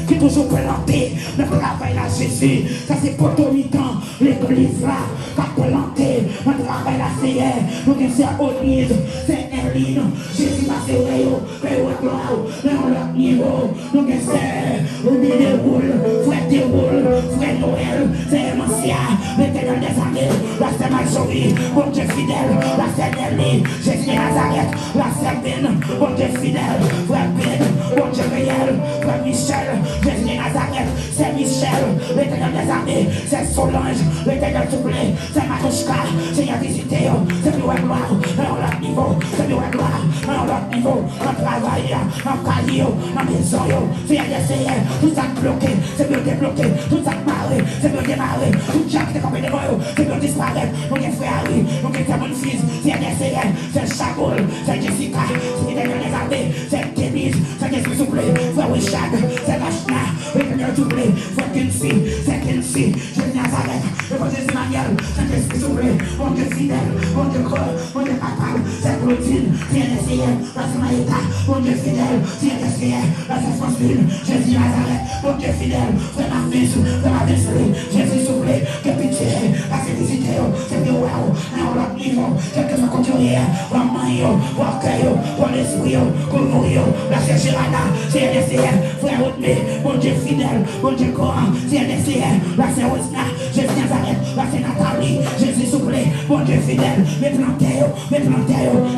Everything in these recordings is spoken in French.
Qui toujours planté, le travail là Jésus, ça c'est pour ton mi-temps, l'église là, qui a planté, le travail là c'est hier, nous c'est Olive, c'est Eline, Jésus va se réo, mais on l'a niveau, nous c'est, on déroule, frère déroule, frère Noël, c'est Mancia, l'éternel des années, la c'est Malchaurie, bon Dieu fidèle, la c'est Nelly, Jésus de Nazareth, la c'est Ben, bon Dieu fidèle, frère Ben, bon Dieu réel, frère Michel, Jésus de Nazareth, c'est Michel, l'éternel des armées, c'est Solange, l'éternel soufflé, c'est Matouchka, c'est y'a visité, c'est plus gloire, on l'autre niveau, c'est plus gloire, on l'autre niveau, on travaille, on caille, on maison, c'est y'a des tout ça bloqué, c'est mieux débloqué, tout ça marré, c'est mieux démarré, tout ça qui est comme des royaux, c'est mieux disparaître, on est frère, on est mon fils, c'est y'a des c'est Chagoul, c'est Jessica, c'est l'éternel des armées, c'est Denise, c'est Jésus soufflé, frère Richard, c'est Lachna, l'éternel soufflé, frère Kinsey, c'est Kinsey, Jésus de Nazareth, le frère Jésus Manuel, c'est Jésus soufflé, mon Dieu fidèle, mon Dieu creux, mon Dieu capable, c'est Claudine, c'est NSCN, la Samaïta, mon Dieu fidèle, c'est NSCN, la Sainte-François, Jésus de Nazareth, mon Dieu fidèle, frère ma fils, frère ma belle-sœur, Jésus soufflé, que pitié, la félicité, c'est mieux, on l'a niveau, quel que soit couturier, la main, pour cœur, pour l'esprit, pour nourrir, la Gérana, c'est NSCN, frère Rodney, mon Dieu fidèle, mon Dieu Coran, c'est NSCN, la Saint-Rosna, Jésus de Nazareth, la Saint-Nathalie, Jésus soufflé, mon Dieu fidèle, mes planteurs,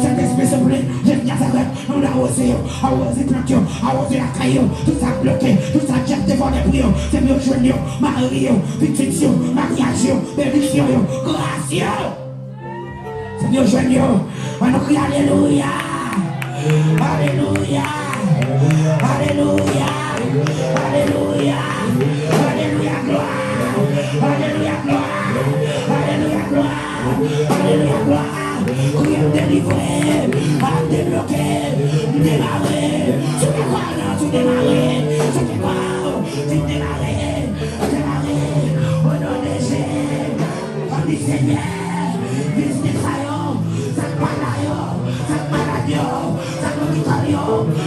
cet esprit soufflé, Jésus de Nazareth, on l'a arrosé planteur, arrosé la caillou, tout ça bloqué, tout ça jette devant les prières, c'est mieux joigneux, Marie, bénédiction, mariage, bénédiction, grâce. C'est mieux joigneux, on nous crie Alléluia, Alléluia, Alléluia, Alléluia, Alléluia, gloire, Alléluia, gloire, Alléluia, gloire, Alléluia, gloire. Prière délivrée, à débloquer, démarrer, tout démarrer, tout démarrer, tout démarrer, au nom de Jésus, on dit Seigneur, vis des traillons, ça palayo, ça paladio, ça comitario,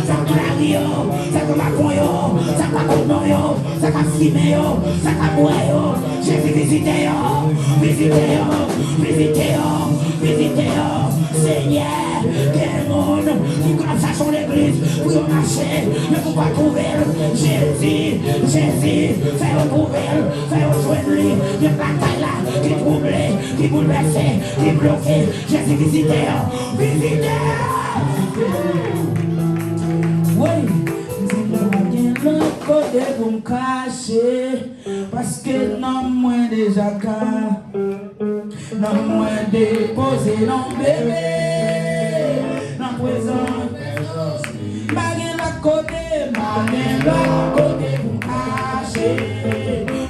ça colario, ça comacoyo, ça caconoyo, ça casimeo, ça camoyo, Jésus visitez-yo, Seigneur, quel monde qui comme ça sur l'église, pour marcher, ne faut pas trouver Jésus, fais-le trouver, fais-le joindre, il y a pas de là, qui troublé, qui bouleversé, qui bloqué, Jésus visitez-yo. Oui, c'est le côté pour me cacher, parce que non, moi déjà qu'à. Non moins déposé non bébé non présent Baguen la côté pour me cacher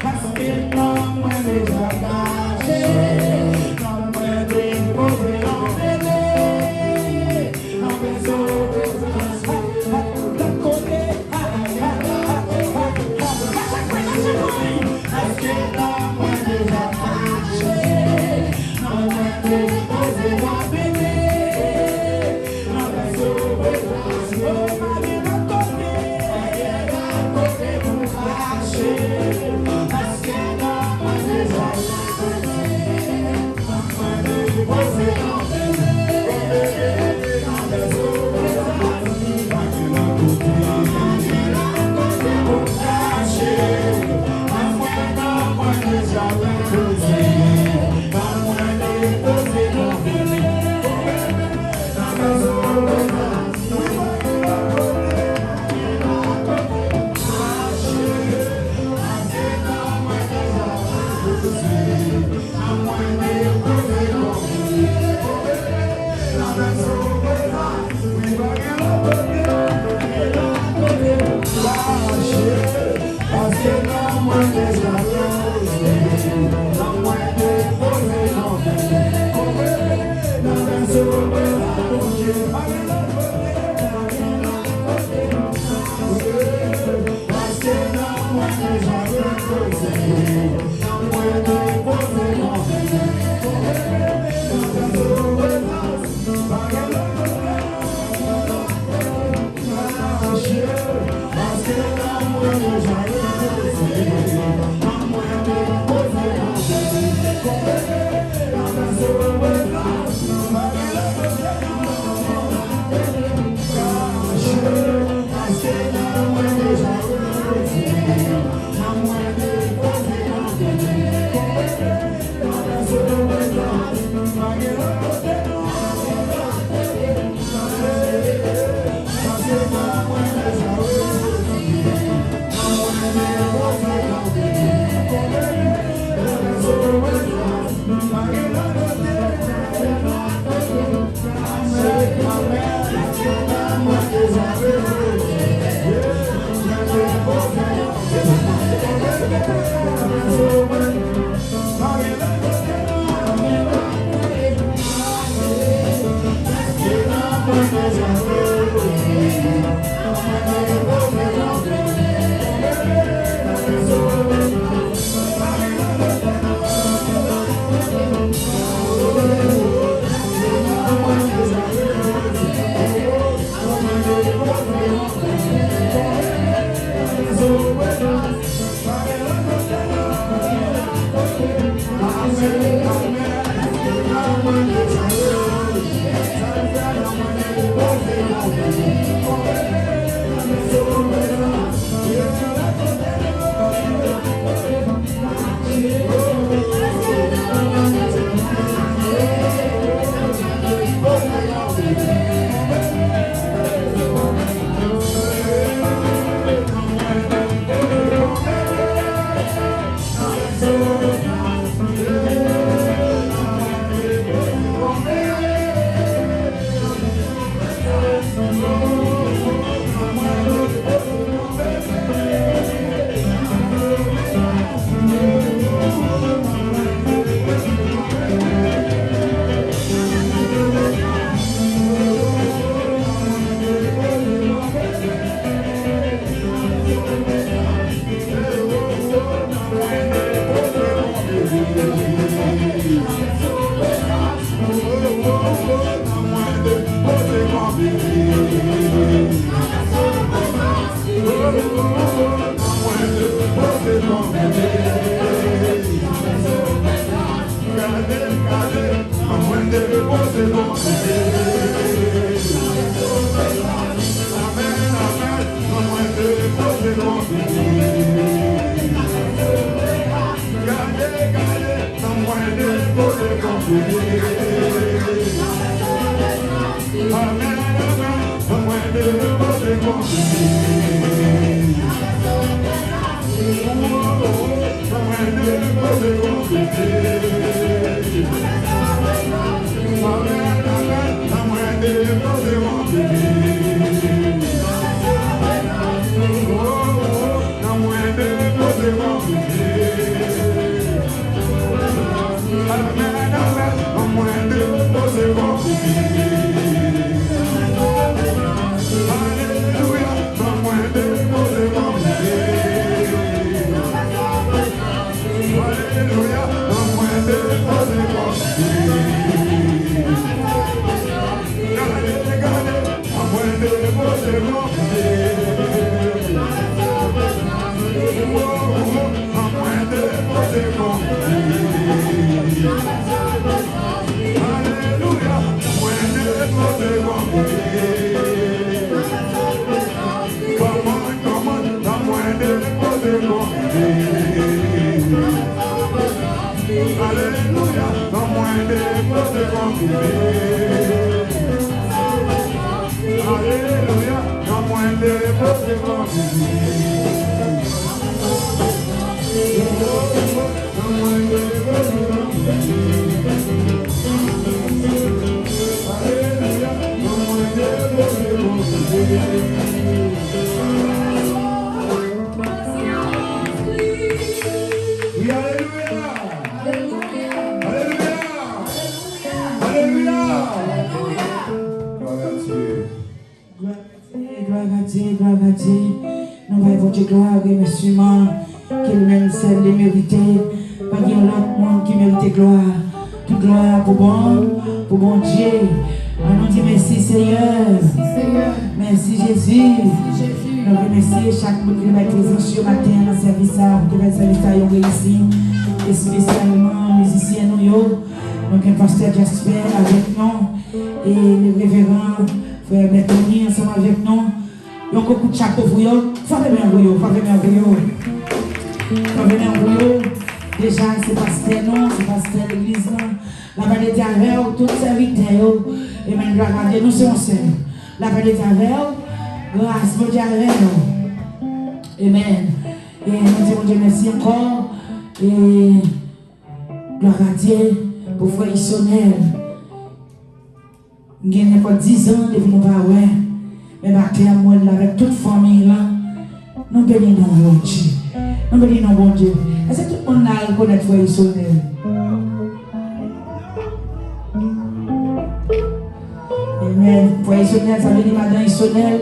parce que non moins déjà caché non moins déposé non bébé non présent Grâce, mon Dieu, Amen. Et nous disons Dieu merci encore. Et gloire à Dieu pour frère Isonel. Il y a 10 ans depuis nous parler. Mais clairement, avec toute famille là, nous bénissons bon Dieu. Nous bénissons bon Dieu. Est-ce que tout le monde a reconnaître frère Isonel? Amen. Frère Isonel, ça veut dire madame Isonel.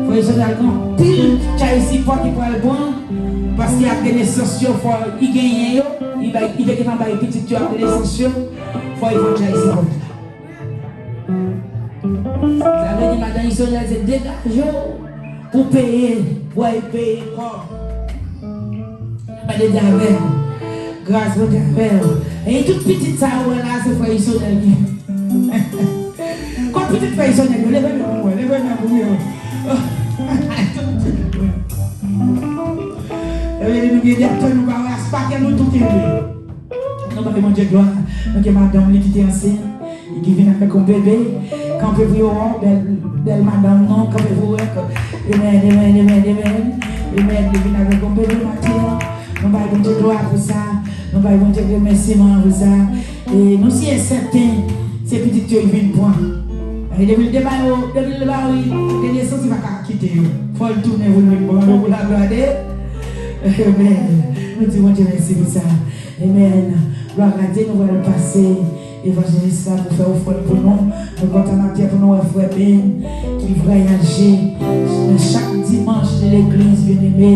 Frère Isonel, quand pile, tu as ici pas qui prend le bon. Parce qu'il y a des naissances, il gagne, il va être petit, tu as des naissances, il faut que tu aies ici. Ça veut dire madame Isoniel, c'est dégage pour payer, pour payer quoi. Madame Diavel, grâce à Diavel. Et toute petite ça, là, c'est frère Isoniel. Quand petite frère Isoniel, levez-moi, levez-moi. Nous allons tout aimer. Nous allons manger gloire. Nous avons madame qui était enceinte, qui vient avec un bébé. Quand on peut voir, belle madame, non, quand on peut voir, amen, il vient avec un bébé matin. Nous allons manger gloire pour ça. Nous allons manger remerciement pour ça. Et nous sommes certains, ces petites choses viennent point. Et depuis le débat, il y a des choses qui vont quitter. Il faut le tourner, vous la regarder. Amen. Nous disons Dieu merci pour ça. Amen. Gloire à Dieu, nous allons passer évangéliste pour faire offrande pour nous. Nous comptons pour nous, frère Ben, qui voyager chaque dimanche de l'église, bien aimé.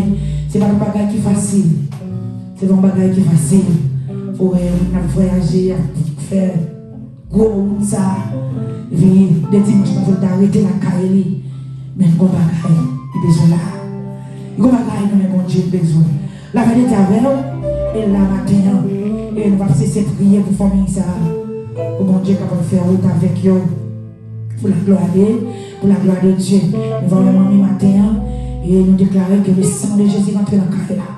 C'est pas un bagage qui est facile. C'est pas un bagage qui est facile. Pour voyager, faire gros ça. Des dimanches, nous allons arrêter la carrière. Mais nous avons un bagage qui est besoin là. Il y a un bagage que mon Dieu a besoin. La vérité avec nous, et la matin, et nous allons cesser de prier pour former ça. Pour mon Dieu capable de faire route avec eux. Pour la gloire de Dieu. Nous allons le matin, et nous déclarer que le sang de Jésus va entrer dans le cas là.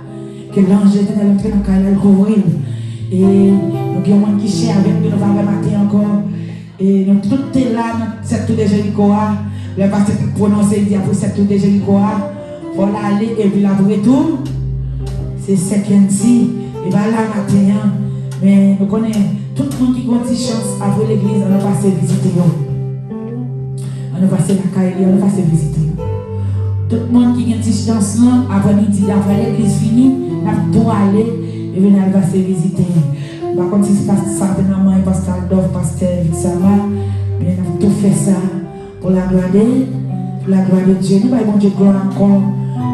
Que l'ange est entré dans le cas là, le couvrir. Et nous avons un qui cherche avec nous, nous allons le matin encore. Et nous tout est là, dans cette tour de Jéricho. Le pasteur prononcer, il dit après cette tour de Jéricho. Voilà aller et puis la retour. C'est ce qu'on dit. Et bien là matin, mais nous connaissons tout le monde qui a une chance après l'église, on a passé visiter. On a passé la caille, on a passé visiter. Tout le monde qui a une chance là, après midi, après l'église finie, on a tout aller et venir passer visiter. Par contre, si c'est pasteur Saint-Pénaman, pasteur Adolphe, pasteur Vixama, mais on a tout fait ça pour la gloire de Dieu. Nous allons Dieu gloire encore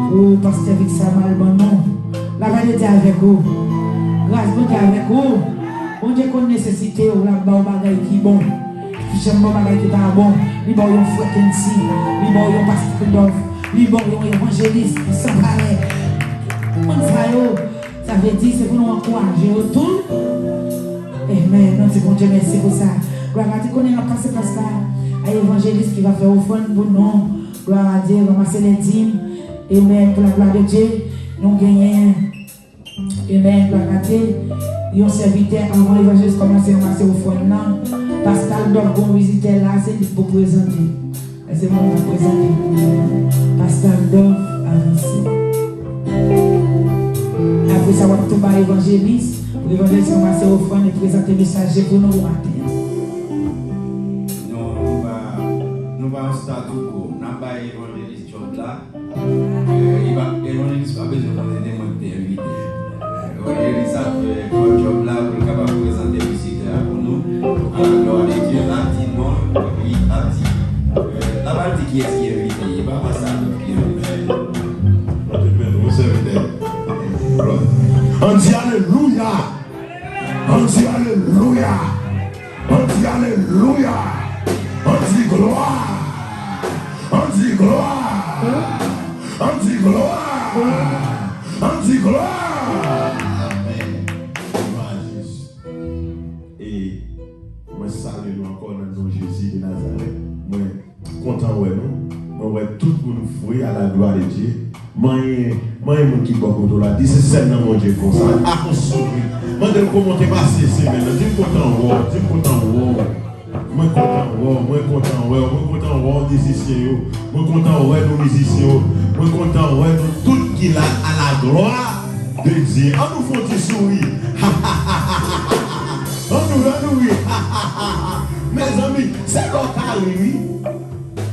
pour pasteur Vixama, le bon nom. La vérité avec vous. Grâce à Dieu avec vous. Bon Dieu qu'on nécessité ou la bagaille qui est bon. Si j'aime bon bagaille qui n'est pas bon. Li bon yon frère Kensi. Li bon yon pasteur Adolphe. Li bon yon évangéliste. Sans pareil. Ça veut dire c'est pour nous encourager autour. Amen. Non, c'est bon Dieu, merci pour ça. Gloire à Dieu qu'on est passé par ça. À l'évangéliste qui va faire offrande pour nous. Gloire à Dieu, ramasser les dîmes. Amen. Pour la gloire de Dieu. Nous gagnons. Amen. Gloire à Dieu. Yon serviteur avant l'évangéliste commencer à ramasser offrande. Pascal Dorgon visitait là, c'est pour présenter. C'est moi qui vais présenter. Pascal Dorgon avancé. Après ça, on va tout par l'évangéliste. L'évangéliste va passer au fond et présenter le messager pour nous matin. Nous allons start tout court. Nous allons faire l'évangéliste job là. L'évangéliste n'a pas besoin de inviter. L'évangéliste a fait un job là pour le capable de présenter le visiteur pour nous. Alors, les Dieu a dit non, oui, a dit. La partie qui est invité, il va pas ça. On dit Alléluia. On dit Alléluia. On dit Alléluia. On dit gloire. On dit gloire. On dit gloire. On dit gloire. Et moi salue encore dans le nom de Jésus de Nazareth. Moi content ouais nous. Moi ouais tout le monde fouille à la gloire de Dieu. Moi qui beaucoup là, dis c'est seulement mon Dieu comme ça. À mon sourire. Moi de comment t'es passé c'est maintenant. Dis content dis content moi content musiciens moi content nos musiciens moi content tout qui là à la gloire de Dieu. On nous faut des sourire. On nous rire. Mes amis, c'est comme Cali.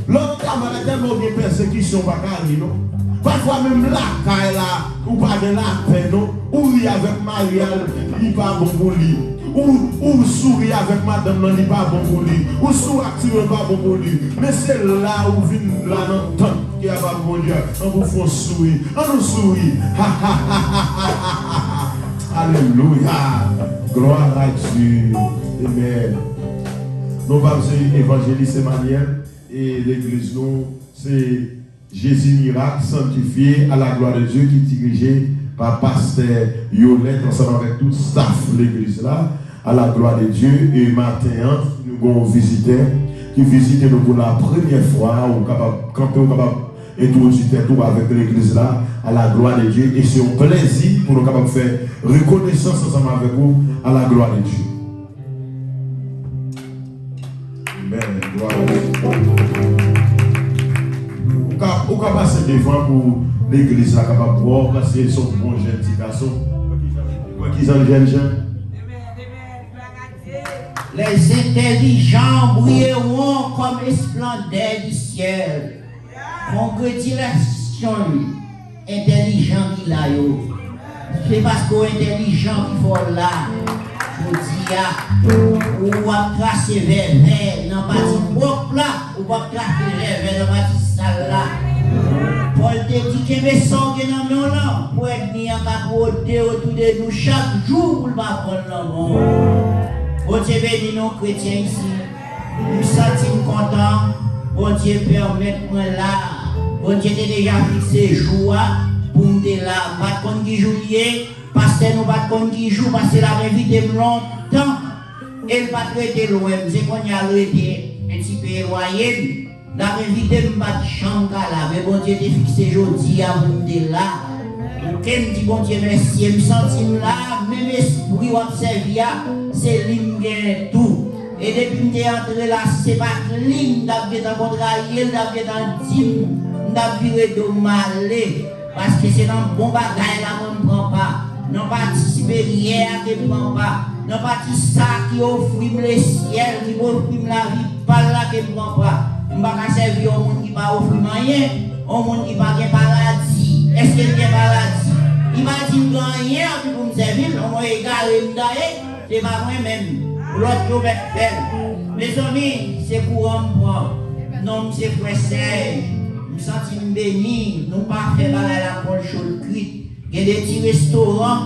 L'autre camarade tellement de persécution par Cali, non? Parfois même la caille là, ou pas de la paix, non? Ou il avec Marielle, il n'est pas bon pour lui. Ou sourit avec madame, non, il n'est pas bon pour lui. Ou sourit active, pas bon pour lui. Mais c'est là où vient là dans le temps qui a pas bon Dieu. On vous fait sourire. On nous sourit. Alléluia. Gloire à Dieu. Amen. Nous sommes évangélistes Emmanuel et l'église, nous, c'est Jésus Miracle sanctifié à la gloire de Dieu qui est dirigé par pasteur Yolette ensemble avec tout le staff de l'église là, à la gloire de Dieu. Et matin, nous avons visité qui visite nous pour la première fois, quand on est capable d'introduire tout avec l'église là, à la gloire de Dieu. Et c'est un plaisir pour nous capables de faire reconnaissance ensemble avec vous à la gloire de Dieu. Amen. Gloire à Dieu. Ou capable passer devant pour l'église là, capable de voir, parce qu'ils sont bons jeunes petits garçons. Qui sont jeunes gens? Les intelligents brilleront comme les splendeurs du ciel. Congratulations, intelligent qui l'a eu. C'est parce qu'on est intelligent qu'il faut là. Je dis, ou va tracer vers dans la partie propre là, ou va tracer vers dans la partie sale là. Paul te dit que mes sangs dans nous là, pour être mis en côté autour de nous chaque jour pour le prendre l'amour. Bon Dieu bénit nos chrétiens ici. Nous sommes contents. Bon Dieu permette-moi là. Bon Dieu t'a déjà fixé jour pour nous là. Pas de qui joue lié. Parce que nous pas de qui joue. Parce que la vie de longtemps. Elle va traiter loin. C'est qu'on y a arrêté un petit peu éloigné. La vie de pas de chambre là. Mais bon Dieu t'a fixé aujourd'hui à nous là. Ok, me dit bon Dieu merci. Je me sens là. Même esprit ou observer. C'est ligne tout. Et depuis que je suis entré là, c'est pas ligne d'avoir dans contrarié, d'avoir dans team, d'avoir de malé. Parce que c'est dans bon bagage là qu'on ne prend pas. Non participer rien qui ne prend pas. Non participer ça qui offre le ciel, qui offre la vie, pas là qui ne prend pas. Je ne vais pas servir au monde qui ne va offrir rien, au monde qui ne va pas paradis. Est-ce qu'il y a paradis? Il m'a dit rien pour me servir, on m'a égaré d'ailleurs. C'est pas moi-même. L'autre jour, mes amis, c'est courant moi. Non, c'est frère Serge. Je me sens béni. Nous pas faire la colle chaude cuite. Il y a des petits restaurants.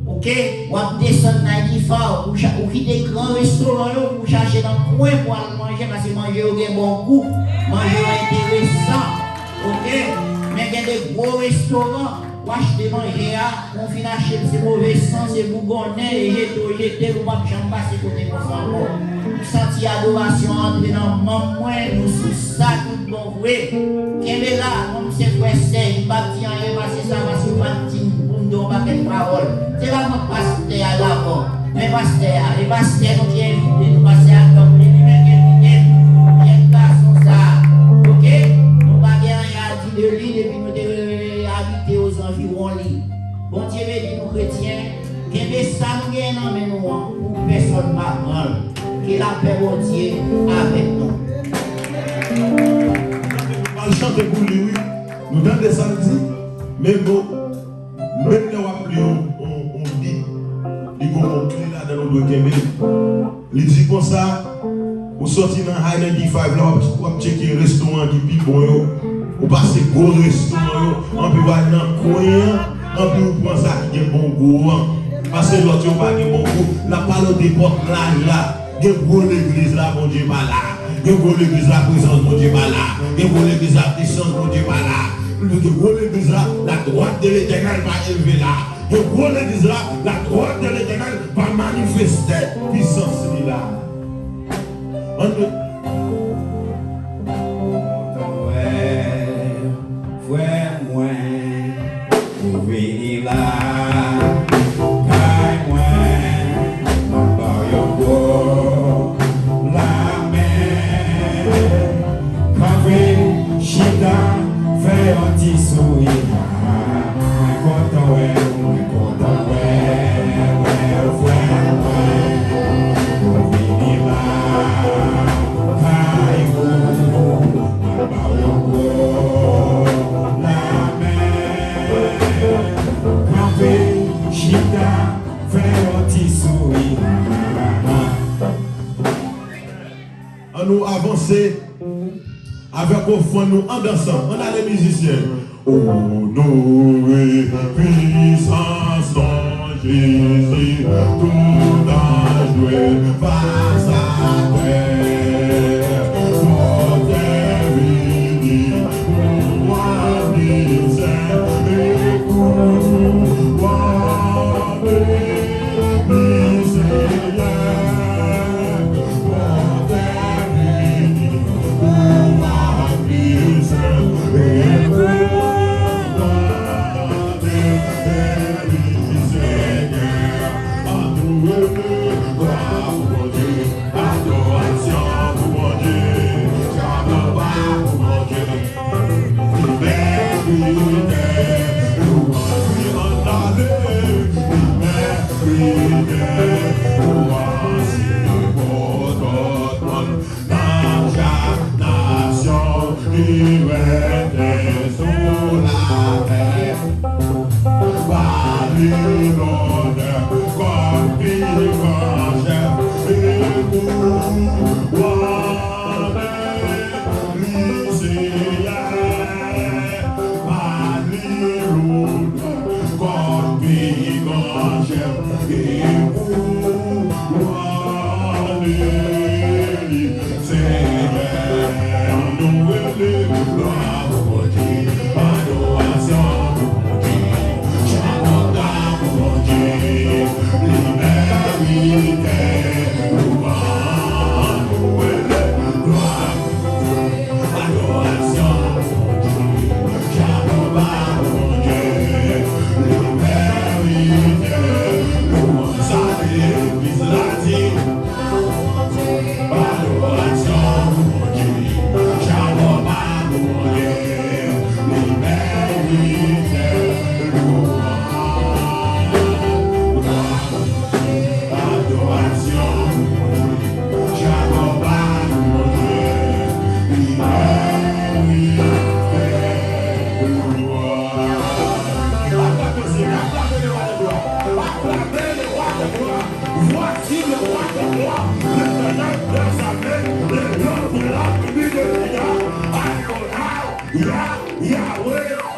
Ok? Ou à descendre dans les forts. Ou quitter des grands restaurants pour chercher dans le coin pour aller manger. Parce que manger au bon goût. Manger intéressant. Ok? Mais il y a des gros restaurants. Ou acheter manger, on finit acheter ces mauvais sens, ces bougonnets, et jeter, ou pas jamais passer côté comme ça encore. Nous senti adoration entrer dans le monde, nous sous ça, tout bon vrai. Qu'elle est là, comme c'est frère Serge, il va dire rien, parce que ça va se faire pour nous donner pas de parole. C'est pas mon pasteur à l'avant, mais pasteur, les pasteurs nous qui invitent, nous passer à comme les numéros qui invitent, il y a une garçon ça, ok? Nous ne pas rien à dire de lui, depuis nous habiter aux environs. Bon Dieu bénit nous chrétiens, que ça nous gagne dans mes nous pour personne pas mal. Que la paix bon Dieu avec nous. On va chanter pour lui, oui. Nous donnons des samedis, mais bon, même là on dit, il y a un clé là dans nos doigts. Il dit comme ça, on sortit dans Highland 5 là, on va checker un restaurant qui est bon. On passe gros restaurant, on peut aller dans le coin, on peut prendre ça qui est bon goût. Parce que l'autre n'a pas de bon goût. La parole des portes là, il y a une l'église là, bon Dieu pas là. Il y a une l'église là, présence, bon Dieu pas là. Il y a une l'église là, puissance, bon Dieu pas là. Il y a une l'église là, la droite de l'éternel va élever là. Il y a une l'église là, la droite de l'éternel va manifester puissance là. Frère, moi, pour venir là, car moi, mon barrio, la mer, quand je chita, fait un petit sourire, moi content, frère, moi, pour venir là, car mon barrio. On nous avancer avec au fond nous en dansant. On a les musiciens. Honoré, puissance en Jésus, tout en joué face à terre.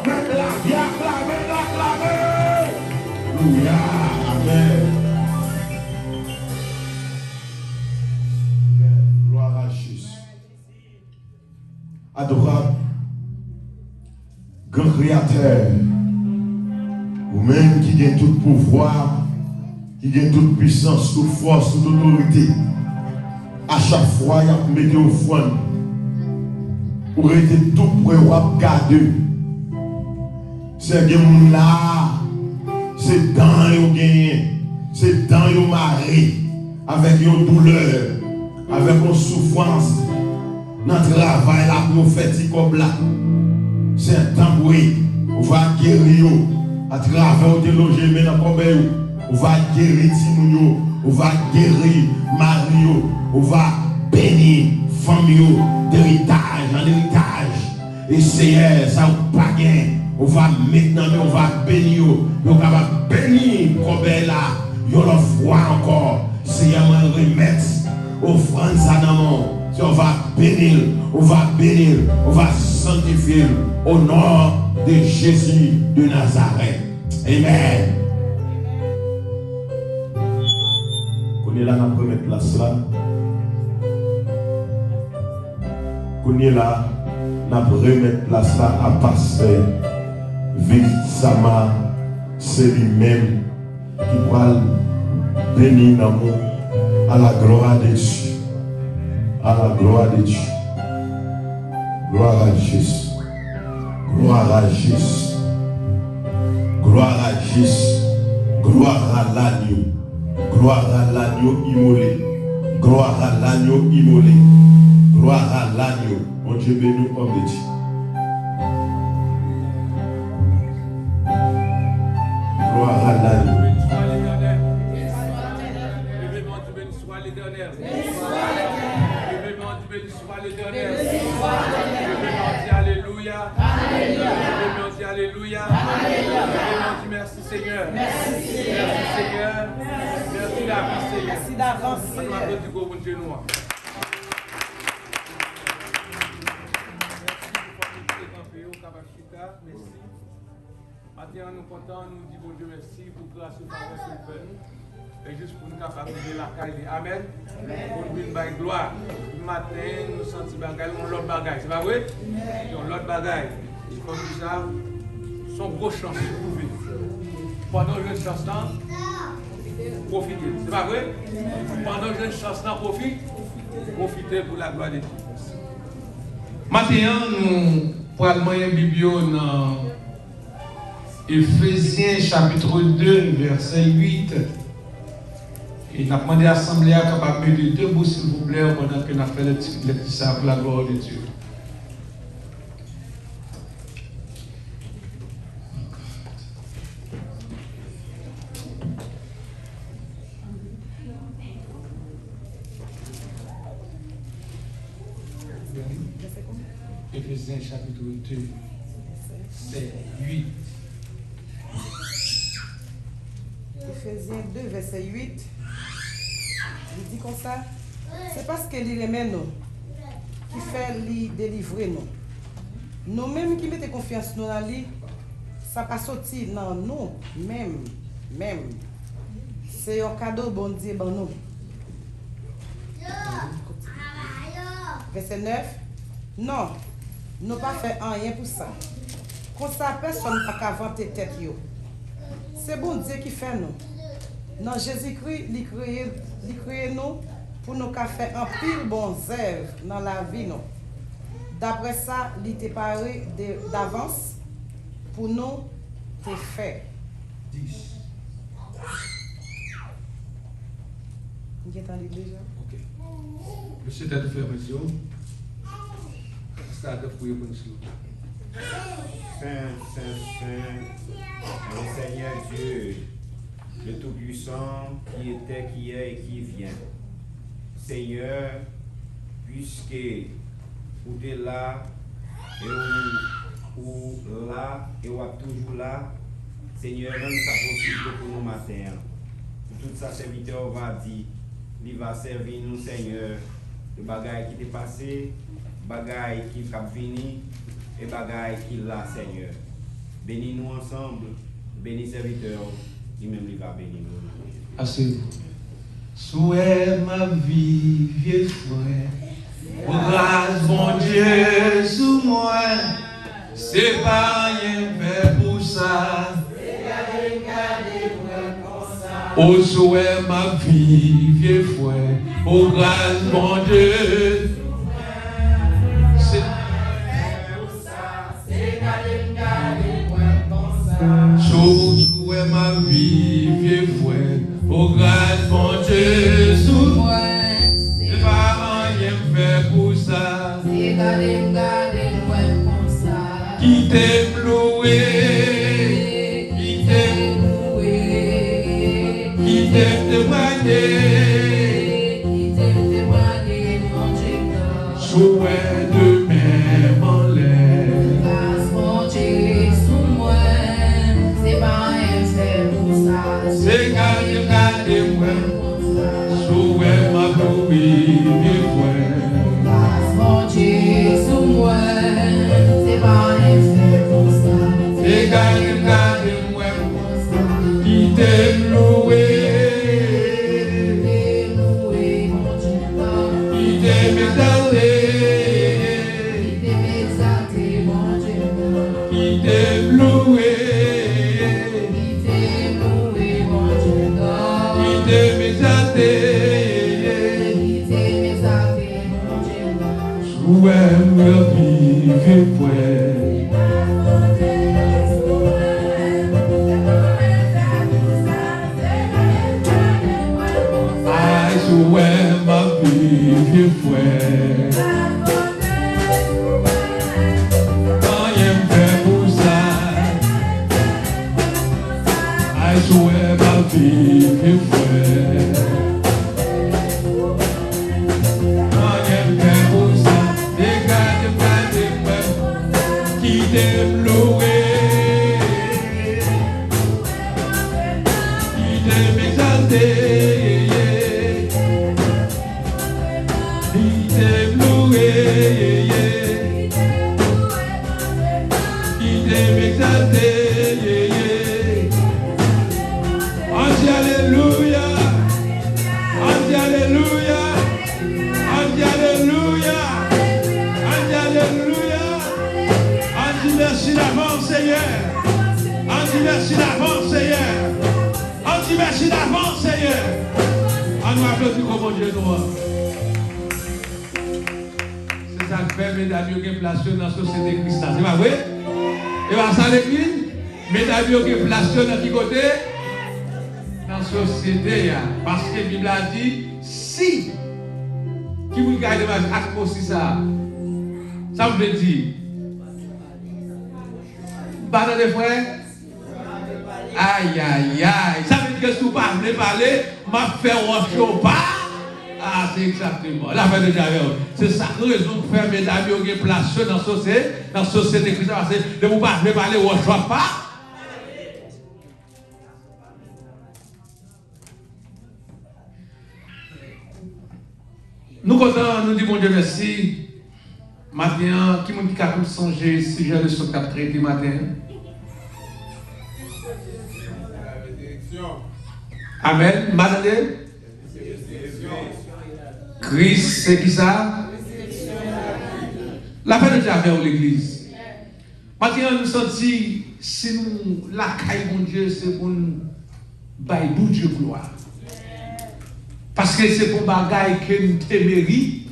mettre la vie, acclamer, acclamer. Alléluia, amen. Gloire à Jésus. Adorable, grand créateur, vous-même qui gagne tout pouvoir, qui gagne toute puissance, toute force, toute autorité, à chaque fois, il y a mis au front, pour être tout prêt à garder. C'est que moun là, c'est dans yon gagne, c'est dans yon mari, avec yon douleur, avec une souffrance, dans le travail, la prophétique comme là. C'est un temps où on va guérir à travers le logé, mais dans le on va guérir Timounio, on va guérir Mario, on va bénir famille d'héritage en héritage. Et c'est ça, on pas gagner. On va maintenant, on va bénir, on va bénir comme là, on le foi encore. C'est un remettre offrande ça dans mon. On va bénir, on va bénir, on va sanctifier au nom de Jésus de Nazareth. Amen. On est là dans la première place là. On est là dans la première place là à pasteur Vic Sama. C'est lui-même qui va bénir l'amour à la gloire de Dieu. À la gloire de Dieu. Gloire à Jésus. Gloire à Jésus. Gloire à Jésus. Gloire à l'agneau. Gloire à l'agneau immolé. Gloire à l'agneau immolé. Gloire à l'agneau. Mon Dieu béni, homme de Dieu. Gloire à l'agneau. Alléluia. Alléluia. Alléluia. Merci Seigneur. Merci Seigneur. Merci d'avance Seigneur. Merci d'avance Seigneur. Merci. Maintenant, nous comptons, nous disons bon Dieu merci pour grâce et faveur que vous faites. Et juste pour nous capables de la caille. Amen. Pour nous donner gloire. Le matin, nous sentons bagaille, on l'autre bagaille. C'est pas vrai? On l'autre bagaille. Et comme ça, son gros chance pour vivre. Pendant le chance là, profitez. C'est pas vrai? Pendant le chance là, profitez pour la gloire de Dieu. Maintenant, nous prenons un biblio dans Éphésiens chapitre 2, verset 8. Et nous avons demandé à l'Assemblée à capable de debout, s'il vous plaît, pendant que nous avons fait le petit ça pour la gloire de Dieu. Éphésiens chapitre 2, verset 8. Éphésiens 2, verset 8. Il dit comme ça. C'est parce que il remet nous qui fait lui délivrer nous. Nous-mêmes qui mettons confiance dans lui, ça pas sorti dans nous même. C'est un cadeau bon Dieu pour nous. Verset 9. Non, nous pas fait rien pour ça. Comme ça, personne n'a qu'à vanter tête. C'est bon Dieu qui fait nous. Non, Jésus-Christ, il crée nous pour nous faire un pile bon œuvre dans la vie. D'après ça, il était paré d'avance pour nous te faire. 10. Vous entendez déjà? Ok. Monsieur tête de frère, monsieur. C'est à de fouiller pour nous. Saint, le Seigneur Dieu, le Tout-Puissant, qui était, qui est et qui vient. Seigneur, puisque vous êtes là, et ou là, et vous êtes toujours là, Seigneur, rends ça possible pour nous matin. Tout ça, serviteur va dire, il va servir nous, Seigneur, de bagaille qui est passé, bagaille qui va venir, et bagaille qu'il a, Seigneur. Bénis-nous ensemble, bénis serviteur, lui-même il va bénir nous. Assez. Souhait ma vie, vieux frère. Grâce, mon Dieu, sous moi. C'est pas rien fait pour ça. Au souhait ma vie, vieux frère. Au grâce, mon Dieu. Souhait ma vie, vieux frère. Au grâce, mon Dieu, sous moi. C'est pas rien fait pour ça. Qui t'aime louer, qui t'aime témoigner, souhait de même en l'air. C'est garder moi, souhait ma vie, vieux frère. C'est garder moi, qui t'aime louer, qui t'aime exalter, qui t'aime louer, qui t'aime exalter, souhait ma vie, vieux frère. Souhait ma vie, vieux frère. Rien fait pour ça. Souhait ma vie, vieux frère. Rien fait pour ça. Regarde-moi, qui t'aime louer, qui t'aime exalter. Merci d'avance, Seigneur. On dit merci d'avance, Seigneur. On nous applaudit comme Dieu nous. C'est ça que fait, mesdames, qui sont placés dans la société chrétienne. C'est pas vrai? Et bien, ça l'église, mesdames, qui sont placés dans quel côté? Dans la société. Parce que la Bible a dit, si, qui vous garde de ma aussi ça, ça veut dire, pardon des frères. Aïe, aïe, aïe. Ça veut dire que si vous ne parlez pas, m'a fait un show pas. Ah, c'est exactement. La fin de Javel. C'est ça que raison de faire mes amis qui sont placés dans la société chrétienne. Parce que de vous parler, on ne choisit pas. Nous comptons, nous disons bon Dieu merci. Matin, qui m'a dit qu'à songer si j'ai le son cap traité matin. Amen. Madame. Christ, c'est qui ça? La fin de Dieu avec l'église. Maintenant, nous sentons si nous, la caille mon Dieu, c'est pour nous bailler bon Dieu gloire. Parce que c'est pour bagaille que nous téméritons,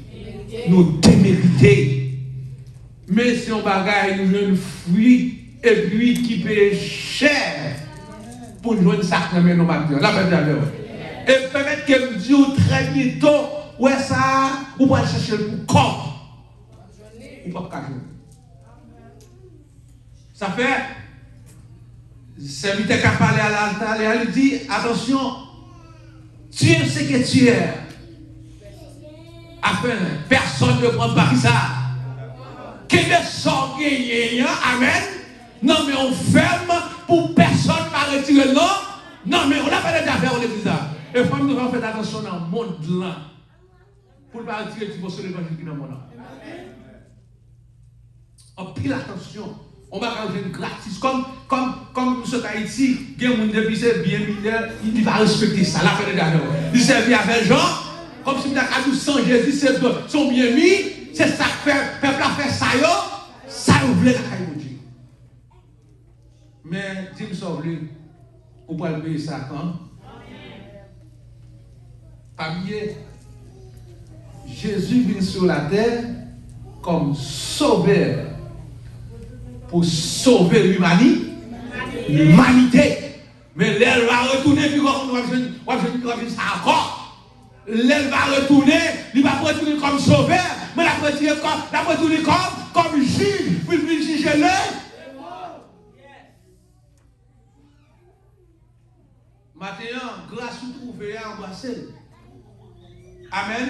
nous téméritons. Mais si on bagaille, nous avons un fruit et puis qui paye cher pour nous jouer ça dans nos matins. La fin de Dieu. Et peut-être que nous disons très bientôt, ouais ça, ou va chercher le corps. Ou pas jouer. Ça fait, serviteur qui a parlé à l'altar, il dit, attention, tu es ce que tu es. Afin, personne ne prend pas ça. Que ne soit gagné, amen. Non, mais on ferme pour personne ne va retirer le nom. Non, mais on a fait des affaires au l'église. Et il faut que nous fassions attention dans le monde là. Pour ne pas retirer du sur l'évangile qui est dans le monde là. En pile attention. On va rendre gratis. Comme ce Haïti, il y a des gens depuis c'est bien mineur, il va respecter ça. La fin de l'année. Il servit avec gens, comme si il a dit sans Jésus, c'est son bien mis, c'est ça que fait, peuple a fait ça, ça ouvre la caille de Dieu. Mais, dis-moi ça, vous pouvez le payer ça quand? Pas oublier, Jésus vient sur la terre comme sauveur. Pour sauver l'humanité. Mais l'elle va retourner, puis on va dire ça encore. L'elle va retourner, il va retourner comme sauveur, mais la va retourner comme juge, puis il juger le. Maintenant, grâce au trouvé à embrasser. Amen.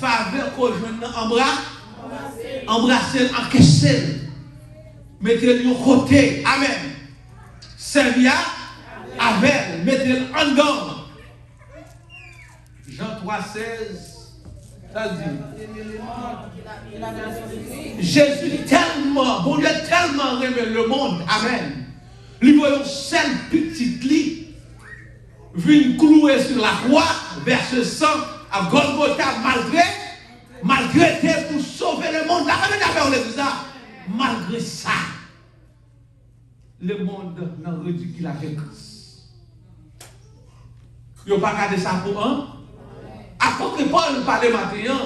Faveur qu'on joue embrasser, encaisser. Mettez-le au côté. Amen. Servia avec. Mettez-le en dedans. Jean 3,16. Ça dit. Jésus tellement, bon Dieu tellement aimé le monde. Amen. Il voit un seul petit lit. Vient clouer sur la croix. Verset 100 à Golgotha malgré pour sauver le monde. Malgré ça, le monde n'a réduit qu'il a fait Christ. Il n'a pas gardé ça pour un. Apôtre Paul parlait maintenant,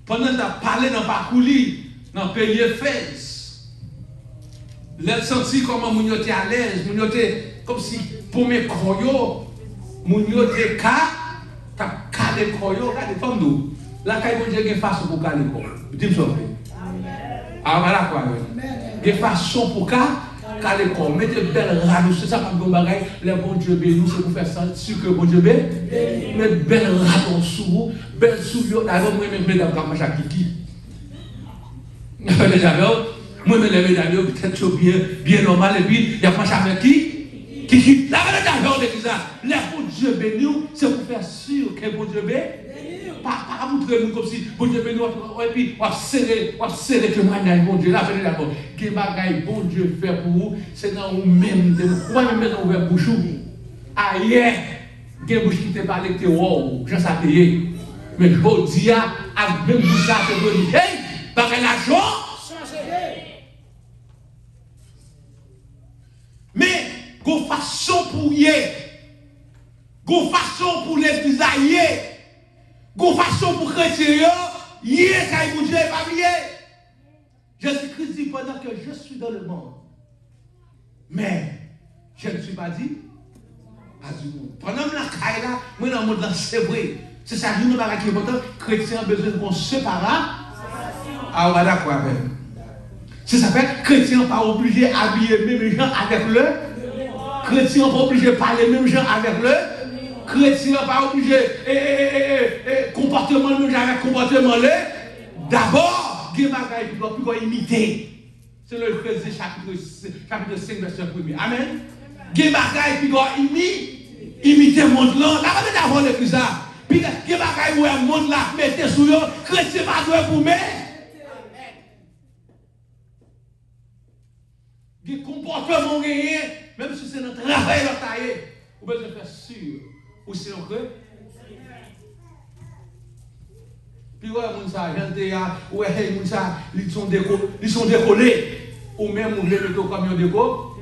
pendant qu'il a parlé dans le parcours, dans le pays Éphèse. Il a senti comment il était à l'aise, il était comme si pour mes croyants, il était calé croyants, regardez comme nous. La caille de Dieu est face pour calé croyants. Dis-moi ça. Ah voilà quoi. Des façons pour qu'à l'école, mettez belle radio, c'est ça comme bagaille, les bon Dieu béni, c'est pour faire ça, sûr que bon Dieu béni, mettez belle radio sous vous, belle sous vous, alors moi-même, mesdames, comme moi, Kiki. Les amis, moi-même, les mesdames, peut-être bien normal, et puis, il y a pas avec qui? Kiki. La verdade, on dit ça, les bon Dieu béni, c'est pour faire sûr que bon Dieu béni. Pas montrer nous comme si bon Dieu béni et puis on va serrer témoignage bon Dieu là fait d'accord que bagaille bon Dieu fait pour vous c'est dans vous même même dans ouvert bouche ailleurs que bouche qui te parler que wow j'en ça payer mais je dis à même bouche ça te dit hey bagaille l'argent changer mais go façon pour y go façon pour les bisailler go façon pour chrétien, hier, quand il Dieu est pas bien. Jésus-Christ dit pendant que je suis dans le monde. Mais, je ne suis pas dit. Pendant que la caille là, moi dans le monde là, c'est vrai. C'est ça, nous, qui est important. Chrétien a besoin de séparer. Ah, voilà quoi, même. C'est ça fait, chrétien pas obligé d'habiller les mêmes gens avec le. Chrétien pas obligé de parler les mêmes gens avec le. Chrétien pas obligé comportement le même avec comportement le d'abord il doit imiter c'est le Ephésiens chapitre 5 verset 1 amen il doit imiter le monde là la va d'abord le plus ça puis il où le monde là mettez sous eux chrétien pas doit pour mais il comportement gagné même si c'est notre travail là taillé vous besoin faire sûr ou c'est un creux. Puis ouais, moun sa, ouais, moun sa, ils sont décollés. Ou même, on veut mettre au camion déco.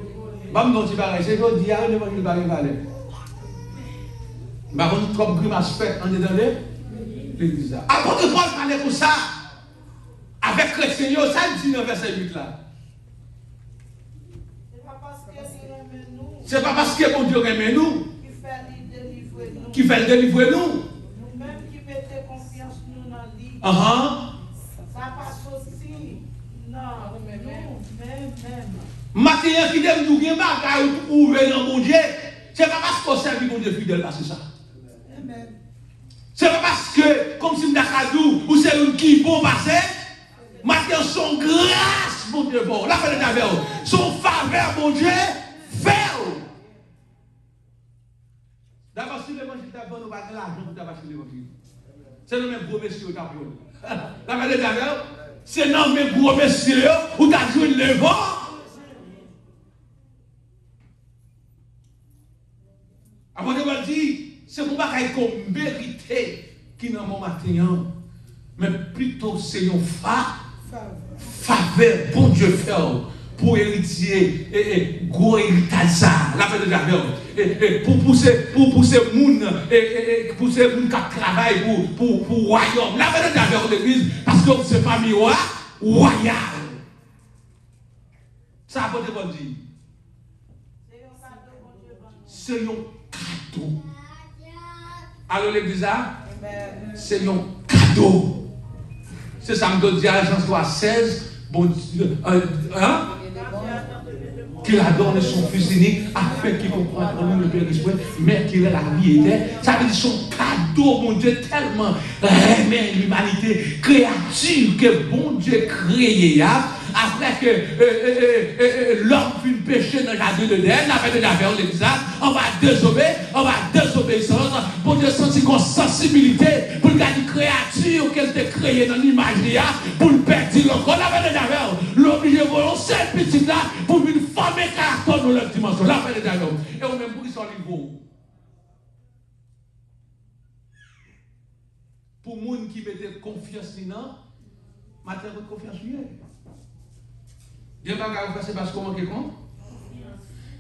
Bam, non, tu vas rester, je dis, ah, ne va pas aller. Mais on trop grimace fait, on est dans l'église. Apôtre Paul parlait pour ça. Avec chrétien, ça dit dans verset 8 là. C'est pas parce que bon Dieu aime nous. Qui fait délivrer nous. Nous-mêmes qui mettons confiance nous dans lui. Ça passe aussi. Non, même. Maintenant, qui aime nous, qui aime ou dans mon Dieu, c'est pas parce qu'on sert mon Dieu fidèle, c'est ça. C'est pas parce que, comme si nous avons ou c'est une qui bon passer, maintenant son grâce, mon Dieu, bon, la fin de ta son faveur, mon Dieu, fait. D'abord, si l'évangile t'a bon, nous va l'argent pour t'avoir sur l'évangile. C'est le même gros monsieur qui t'a bon. La fin de ta C'est dans mes gros messieurs où tu as joué le vent. Avant de me dire, c'est pour pas qu'on mérite qui dans mon matin, mais plutôt c'est une faveur, bon Dieu fait pour héritier et gros héritage ça, la paix de Javel, pour pousser moun qui travaille pour royaume, la paix de Javel l'église, parce que c'est famille royale. Ça a pas de bon dire. C'est un cadeau. Alors l'église c'est un cadeau. C'est ça me donne à Jean 3:16, bon Dieu, qu'il a donné son fils unique afin qu'il comprenne en nous le Père d'Esprit, mais qu'il ait la vie éternelle. Ça veut dire son cadeau, mon Dieu, tellement aimé l'humanité, créature que bon Dieu créé, après que l'homme fut péché dans le jardin de l'Éden, après de Javel, l'église, on va désobéissance, bon Dieu sentit une sensibilité pour garder une créature qu'elle t'a créée dans l'image, pour le perdre le corps, après de Javel, l'obligé de voler un seul petit là, pour une femme et carton dans leur dimension, après de Javel, et on même pour qu'ils soient niveau. Pour les gens qui mettent confiance en matin de confiance en eux. Il y a des choses c'est parce qu'on manque compte.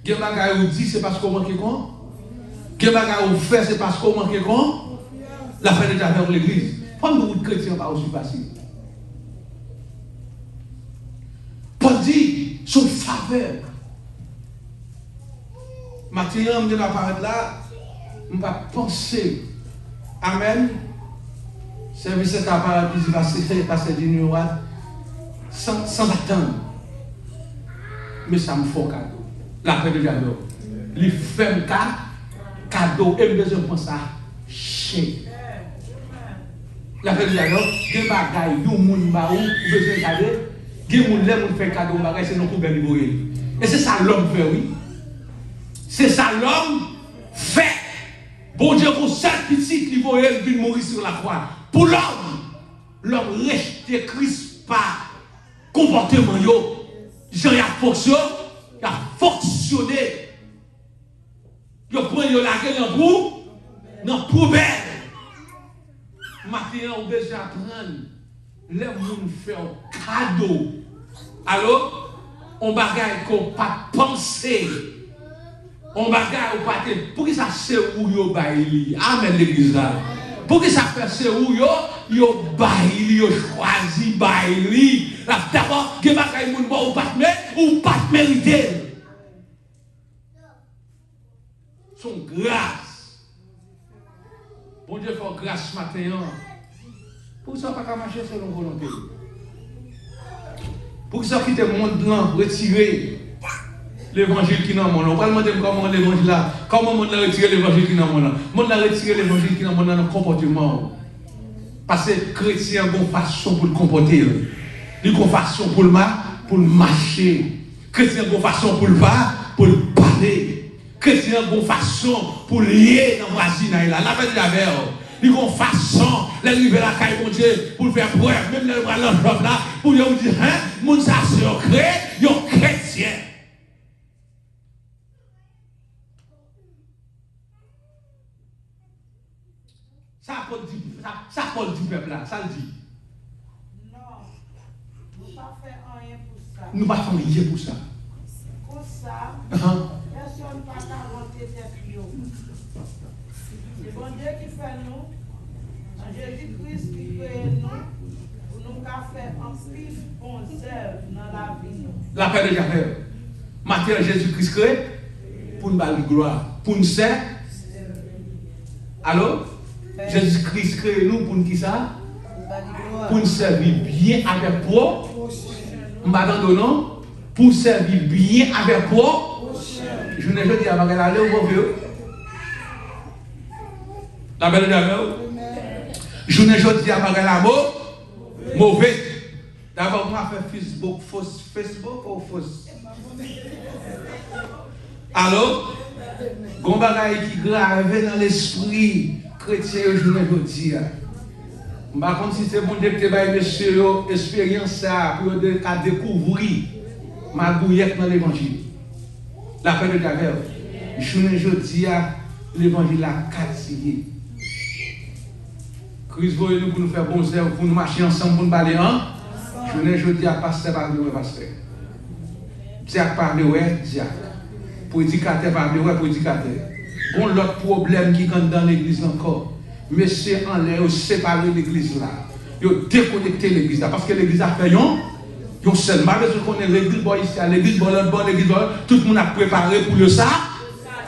Il y a des choses dit c'est parce qu'on manque compte. Il y a des choses fait c'est parce qu'on manque compte. La fin de Javel l'église. Prendre beaucoup de chrétiens pas aussi facile. Paul dit son faveur. Maintenant, je vais apparaître là. Je vais penser. Amen. Service cet appareil qui va se passer du nuage sans attendre. Mais ça me fait un cadeau. La paix de Javel. Les femmes cadeau et besoin de penser à chez. La paix de Javel, il y a des bagailles, il y a des gens qui besoin de cadeau. Il y a des gens qui font cadeau, c'est nos poubelles de. Et c'est ça l'homme fait, oui. C'est ça l'homme fait. Bon Dieu, pour ça, petit, il va mourir sur la croix. Pour l'homme rejeté Christ par comportement, il a fonctionné. Il prend la gueule dans la poubelle. Maintenant, on a besoin d'apprendre. Les gens font un cadeau. Alors, on bagaille qu'on pas penser. On bagaille ou pas. Pour que ça c'est où yo baili. Amen l'église là. Pour que ça fait c'est où yo baili, yo choisi baili. D'abord, que bagaille moun bon ou pas mériter. Son grâce. Bon Dieu fait grâce ce matin. Pour ça pas marcher selon volonté. Pour ça quitter le monde blanc, retirer l'évangile qui n'a mon nom. On va demander comment l'évangile là, comment on a retiré l'évangile qui n'a mon nom. On a retiré l'évangile qui n'a mon nom dans le comportement. Parce que chrétien a une façon pour le comporter. Il a une façon pour le marcher. Chrétien a une façon pour le parler. Chrétien a une façon pour lier dans le voisinage là. La paix de la mer. Il y a une façon d'arriver à la caille, mon Dieu, pour faire preuve, même les bras dans là, pour dire, hein, mon ça c'est un chrétien. Ça pas du peuple là, ça le dit. Non, nous ne pas faire rien pour ça. Nous ne pas faire rien pour ça. Pour ça, personne ne peut pas inventer cette vie. C'est bon Dieu qui fait nous. Jésus-Christ qui crée nous. Pour nous faire un pile bon œuvre dans la vie. La paix de Javel. Matin, Jésus-Christ crée pour nous donner gloire. Pour nous servir. Alors, Jésus-Christ crée nous pour nous qui ça? Pour nous servir bien avec propre. Madame Donon, pour servir bien avec propre. Je ne veux dire à Magal aller au vieux. La belle Javel. Je ne veux dire à Magal mauvais. D'abord, moi, je fais Facebook ou fausse. Alors, gon bagaille qui grave dans l'esprit chrétien, je ne veux dire. Par contre, si c'est bon Dieu que tu vas monsieur expérience ça pour découvrir ma bouillette dans l'évangile. La paix de Javel. Je dis à l'évangile à 4 signes. Christ voyez nous pour nous faire bon service, pour nous marcher ensemble, pour nous parler je dis à pasteur parler ouais pasteur. Diacre parler ouais diacre. Prédicateur parler ouais prédicateur. Bon l'autre problème qui est dans l'église encore. Monsieur en l'air séparer l'église là. Yo déconnecter l'église là parce que l'église a fait yon seul malgré qu'on est l'église boy ici, l'église boy l'autre l'église boy, tout le monde a préparé pour le ça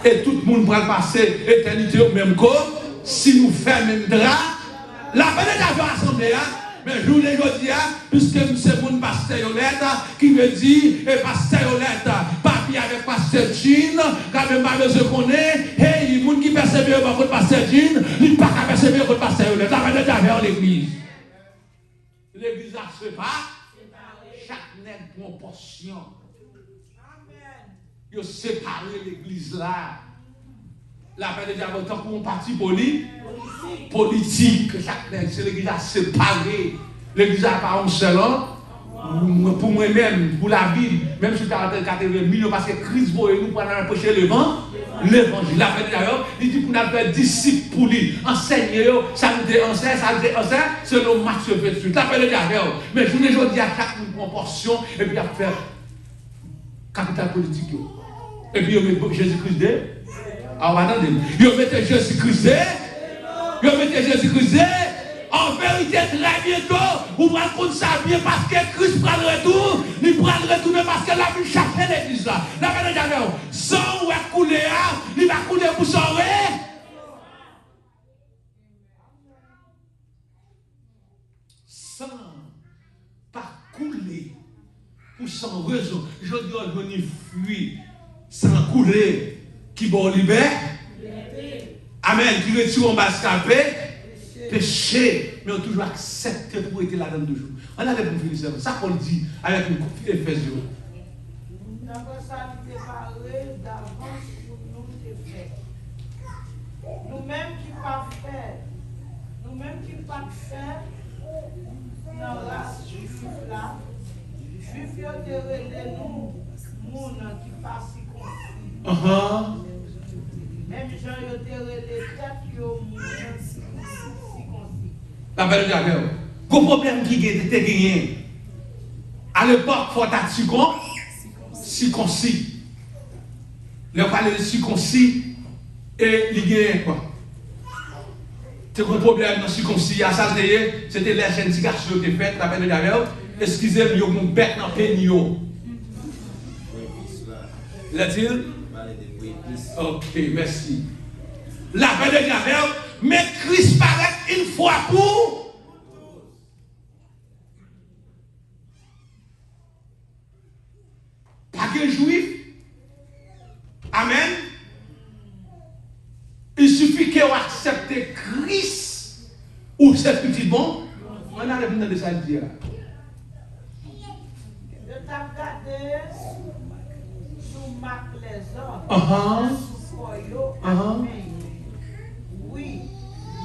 et tout le monde va passer éternité au même corps si nous faisons même drap. La peine d'avoir assemblée mais je vous le dis puisque c'est mon pasteur Yolette qui me dit et pasteur Yolette papier avec pasteur Jean quand même pas besoin qu'on est et les gens qui persévèrent par votre pasteur Jean ils pas qu'à persévérer votre pasteur Yolette la peine d'avoir l'église a se pas chaque nègre prend portion amen ils séparé l'église là la peine d'avoir tant qu'on parti politique, chaque nègre, c'est l'église a séparé. L'église a pas un seul homme. Pour moi-même, pour la Bible, même si tu as 80 millions, parce que Christ voyait nous pour aller prêcher l'évangile. La peine d'ailleurs, il dit pour nous faire disciples pour lui. Enseigner, ça nous dit enseigne, selon Matthieu 28. La peine d'ailleurs. Mais je vous dis à chaque proportion, et puis à faire capital politique. Et puis, il met Jésus-Christ. Alors, attendez, il met Jésus-Christ. Vous mettez Jésus-Christ, en vérité, très bientôt, vous allez comprendre ça bien parce que Christ prend le retour, il prend le retour parce que la vie chercher l'église là. La vie de Javel, sans ou couler, il va couler pour sauver. Sans pas couler pour sans raison. Je dis, on y fuit sans couler qui va libérer. Amen, qui retire en bas scapé, péché, mais on toujours accepté pour être là-dedans toujours. On a des bons finisseurs, ça qu'on dit avec une Éphésiens. Nous avons ça préparé d'avance pour nous les faire. Nous-mêmes qui ne pas faire, nous-mêmes qui ne pas faire, dans la race juive là, juifs qui ont relé nous, nous qui pas si concis. Même gens qui ont relé tête, qui ont si concis. La belle de Javel, le problème qui était gagné, à l'époque, il faut être circoncis. Le parler de circoncis et il gagne quoi? C'est un problème dans le circoncis. C'était les chaînes de garçons qui étaient faites, la belle de Javel. Excusez-moi, il y a une bête dans le pénis. L'a-t-il? Ok, merci. La paix de Javel, mais Christ paraît une fois pour. Pas que juif. Amen. Il suffit que vous acceptez Christ ou c'est petit bon. On a le de ça dire. Je t'ai regardé sous Marc les hommes. Sous Foyo. Oui,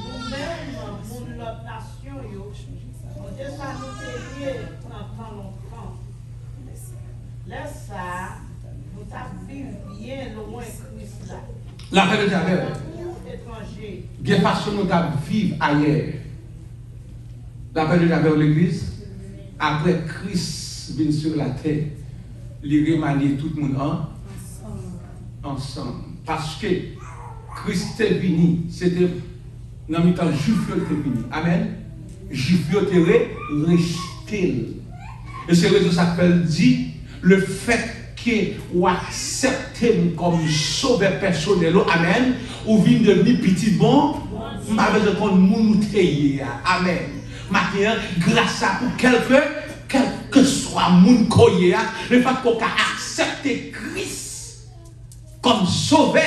nous-mêmes, pour notre nation, on dit ça nous fait pendant longtemps. Laisse ça, nous t'avons bien loin Christ là. La paix de Javel. Étranger. Bien façon nous t'avons vivre ailleurs. La paix de Javel l'église. Après Christ vient sur la terre, il remanie tout le monde ensemble. Parce que Christ est venu, c'était dans le temps juif qui était venu. Amen. Juif qui était rejeté. Et c'est raison ça s'appelle dit le fait que vous acceptez comme sauveur personnel. Amen. Ou vient devenir petit bon, vous avez besoin de nous tailler. Amen. Maintenant, grâce à pour quelqu'un, quel que soit mon koye, le fait qu'on a accepté Christ comme sauveur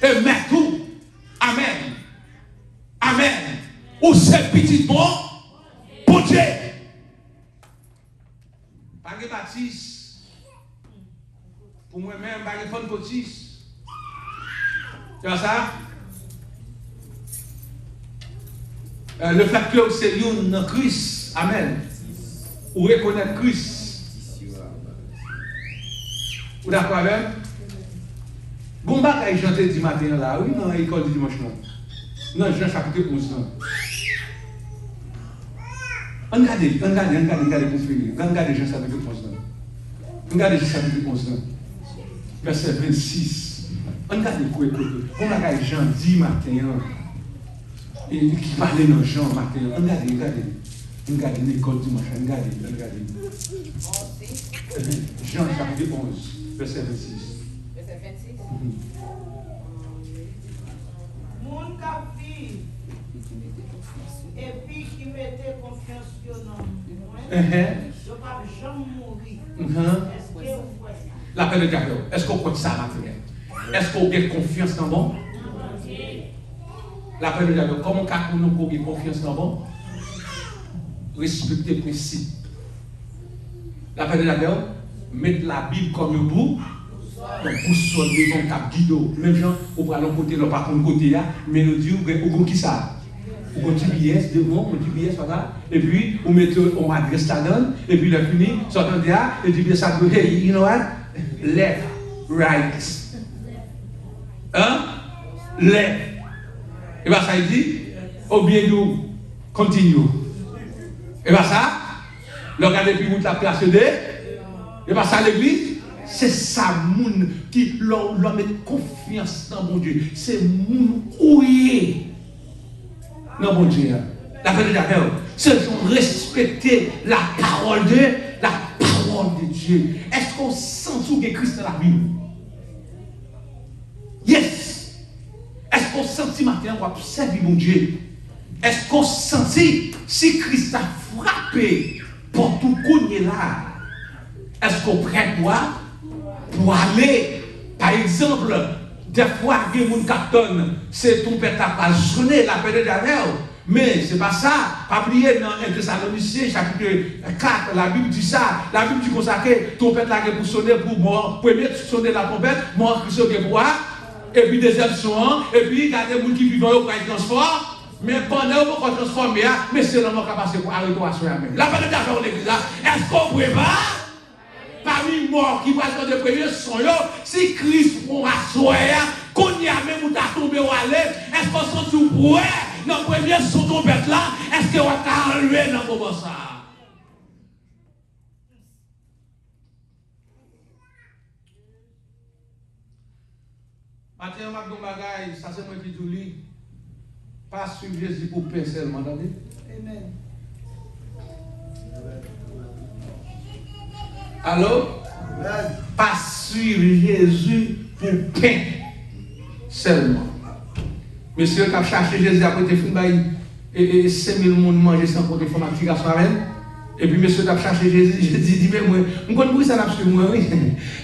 et mettre tout. Amen. Amen. Ou c'est petit bon, pour Dieu. Pas de baptiste. Pour moi-même, pas de fond baptiste. Tu vois ça? Le facteur c'est une Christ. Amen. Ou reconnaître Christ. Vous d'accord avec? Bon bagay Jean te dit matin là, oui, dans l'école du dimanche non. Non, Jean chapitre 11 non. Regardez pour finir. Regardez Jean chapitre 11 non. Regardez Jean chapitre 11 non. Verset 26. Regardez quoi écoutez. Bon bagay Jean dit matin. Et qui parlait dans Jean matin. Regardez l'école du dimanche. Regardez. Jean chapitre 11, verset 26. Verset 26. Moun kap viv et puis qui mettait confiance sur nous. Je ne pas jamais mourir. Est-ce que vous voyez ça? La paix de Dieu. Est-ce qu'on croit ça matériel? Est-ce qu'on a confiance dans bon? La paix de Dieu. Comment on a confiance dans bon? Respecter les principes. La paix de Dieu. Mettre la Bible comme un bout. Donc, pour solder ton cap guido. Même gens, on va l'autre côté, pas comme côté là, mais nous disons, on qui ça? On GPS devant, on GPS, voilà. Et puis, on met on adresse la donne, et puis, le fini, sortant de là, et puis, ça veut dire, you know what? Left, right. Hein? Left. Et bien, ça dit, au bien nous, continue. Et bien, ça, le regardez, puis, vous la place de, et bien, ça, l'église. C'est ça, moun qui leur met confiance dans mon Dieu. C'est moun ouillé dans mon Dieu. La paix de Dieu. C'est respecter la parole de Dieu. Est-ce qu'on sent tout que Christ dans la Bible? Yes. Est-ce qu'on sent matin qu'on observe mon Dieu? Est-ce qu'on sent si Christ a frappé pour tout connaître là? Est-ce qu'on prête quoi? Pour aller, par exemple, des fois, il y a des gens qui captonnent, c'est ton père qui a sonné la paix de Dieu. Mais ce n'est pas ça. Pas oublier dans 1 Thessaloniciens, chapitre 4, la Bible dit ça. La Bible dit comme ça que ton père là pour sonner pour mort. Premier, tu sonner la trompette, mort Christ pour boire. Et puis, deuxième son, et puis, il y a des gens qui vivent au pays transport. Mais pendant qu'on transforme, mais c'est l'homme qui a passé pour arrêter à soi même. La paix de Dieu dans l'église là, est-ce qu'on ne peut pas? Parmi morts qui vont être de premier son, si Christ prend à soi, qu'on y a même où tu as tombé au aller, est-ce qu'on sent tout pour dans le premier son trompette là, est-ce qu'on va enlever dans le moment ça? Maintenant, Magdon Bagaille, ça c'est moi qui dis, pas suivre Jésus pour paix seulement, attendez? Amen. Allô? Pas suivre Jésus pour pain seulement. Monsieur qui a cherché Jésus après te fin et 5000 personnes manger sans compter formatisation avec. Et puis monsieur qui a cherché Jésus, je dis mais moi, on connaît pour ça n'a pas moi oui.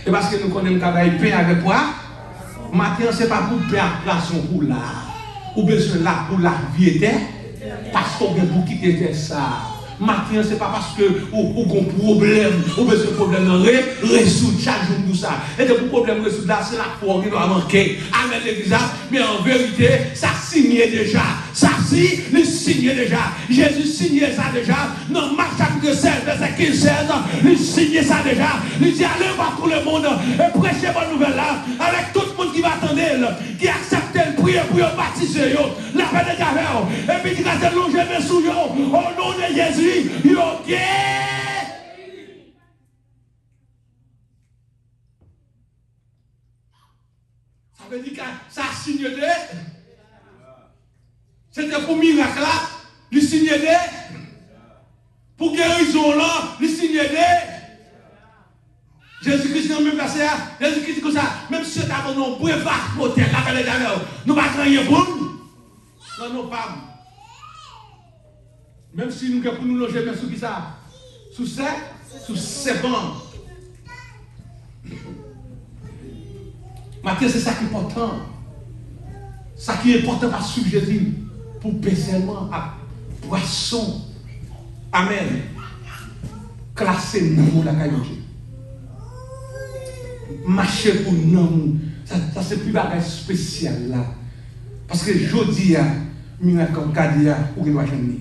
Et parce que nous connaissons travail pain avec quoi? Matin c'est pas pour pain poisson pour là. Ou besoin là pour la vie éternelle parce qu'on veut pour quitter ça. Matin, ce n'est pas parce que vous avez un problème, ou bien ce problème résoudre chaque jour tout ça. Et que le problème résoudre là, c'est la foi qui doit manquer. Amen l'église, mais en vérité, ça signe déjà. Ça signe déjà. Jésus signait ça déjà. Dans Marc chapitre 16, verset 15-16, il signait ça déjà. Il dit allez voir tout le monde et prêchez bonne nouvelle là, avec tout le monde qui va attendre, qui accepte le prier pour baptiser, la paix de Dieu. Et puis qui va se longer mes sous au nom de Jésus. Ok. Ça veut dire que ça signe de. C'était pour miracle là, il signe de. Pour guérison là, il signe de. Jésus-Christ dans le même verset, Jésus-Christ dit comme ça, même si c'est avant nous, pour voir côté, la paix de Dieu, nous ne pouvons pas rien pour nous. Non, pas. Même si nous pour nous loger, mais sous qui ça? Sous c'est bon. Maintenant, c'est ça qui est important. Ça qui est important par suivre Jésus pour seulement à poisson. Amen. Classer nous la caillou. Marcher pour nous. Ça c'est plus bagage spécial là. Parce que je dis, miracle comme Kadia ou qui doit jamais.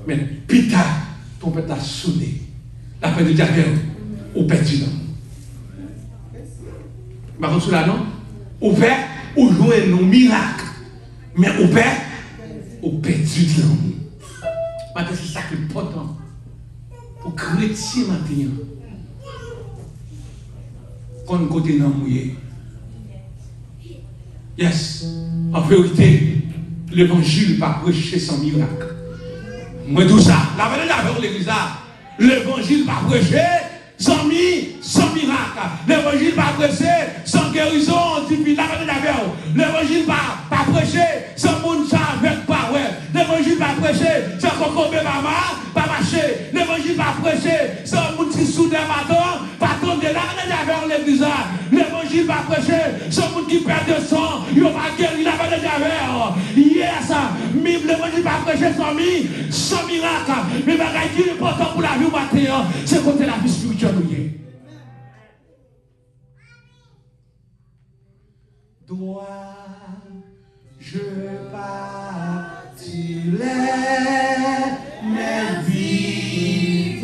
Mais pita, ton père t'a sonné. La paix de Dieu, ou perdu non. Par contre, là, non? Ou père, ou jouer nos miracles. Mais ou père, ou perdu non. Maintenant, c'est ça qui est important. Pour chrétien maintenant. Qu'on côté non mouillé. Yes. En vérité, l'évangile pas prêcher sans miracle. Moi tout ça. La vérité avec l'église là. L'évangile pas prêcher sans miracle. L'évangile pas prêcher sans guérison divine. La vérité avec l'évangile pas prêcher sans monde ça avec parole. L'évangile pas prêcher sans coco maman pas marcher. L'évangile pas prêcher sans monde qui sous des bâtons, bâton de la vérité avec l'église là. L'évangile pas prêcher sans monde qui perd de sang, il va guérir la vérité avec. Yes, même l'évangile pas prêcher sans miracle. Mais bagaille qui est important pour la vie matin, c'est côté la vie spirituelle. Dois-je partir mes vies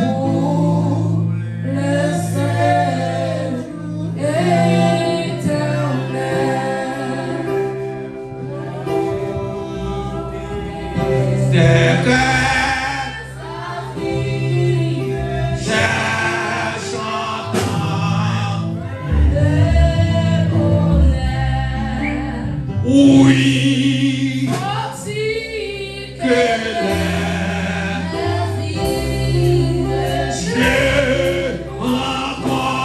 pour le ciel éternel? C'est que oui, que je rencontre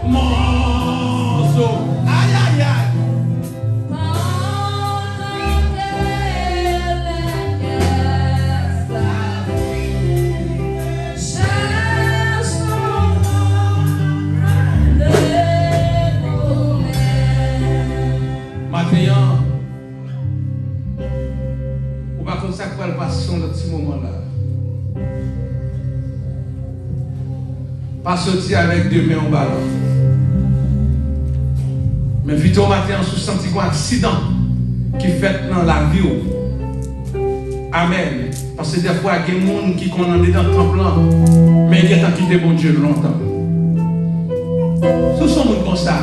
mon sauveur. Aïe, aïe, aïe. Maintenant, on va consacrer le passion dans ce moment-là. Pas sortir avec deux mains en ballon. Mais vite au matin, on se sentit un accident qui fait dans la vie. Amen. Parce que des fois, il y a des gens qui sont dans le temple, mais il y a quitté bon Dieu longtemps. Ce sont des gens comme ça.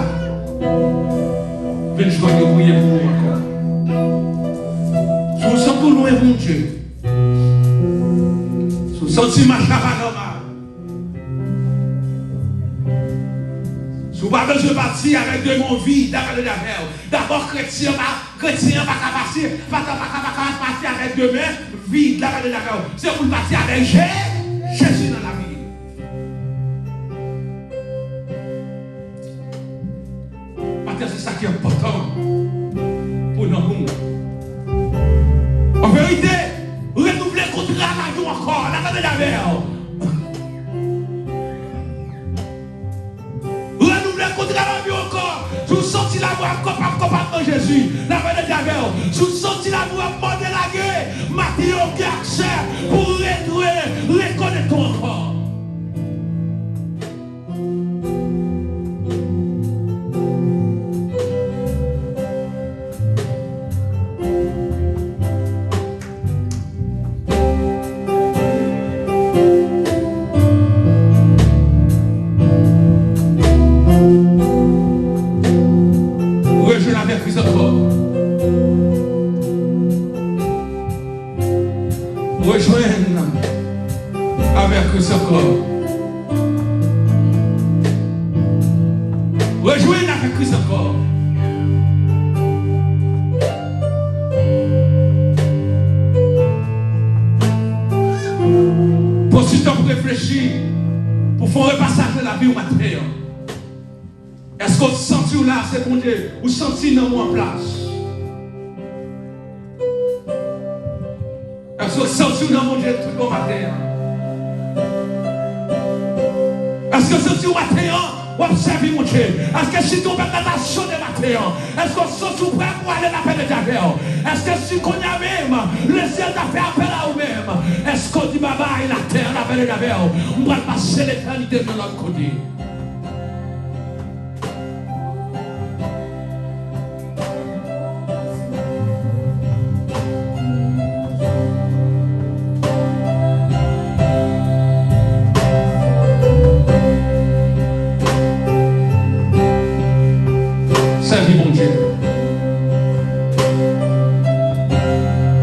Venez jouer de prier pour vous encore. Si vous sentez loin, mon Dieu. Si vous sentez ma chava normal. Si vous n'avez pas besoin de partir avec de mon vie, d'abord chrétien, pas capacité, pas partir avec de mains vides, c'est pour partir avec Jésus dans la vie. C'est ça qui est important pour nous. En vérité, renouveler contre la vie encore, la vérité d'ailleurs. Renouveler contre la vie encore. Si vous sentez l'amour capable de Jésus, la vérité d'ailleurs. Si vous sentez l'amour à de la guerre, Matthieu qui a accès pour reconnaître encore. Rejoignez avec ce corps. Rejoignez avec ce corps. Pour ce temps pour réfléchir, pour faire un passage de la vie au matin. Est-ce que vous sentez là, c'est bon Dieu, vous sentez dans mon place? Est-ce que vous sentez dans mon Dieu tout le matin? Est-ce que vous sentez au matin? Vous observez mon Dieu. Est-ce que si tu es dans la nation de matin? Est-ce que vous sentez prêt pour aller dans la paix de Javel? Est-ce que si qu'on y a même, le ciel t'a fait appel à vous-même? Est-ce qu'on dit baba et la terre, la paix de Javel? On va passer l'éternité de l'autre côté. Servis mon Dieu.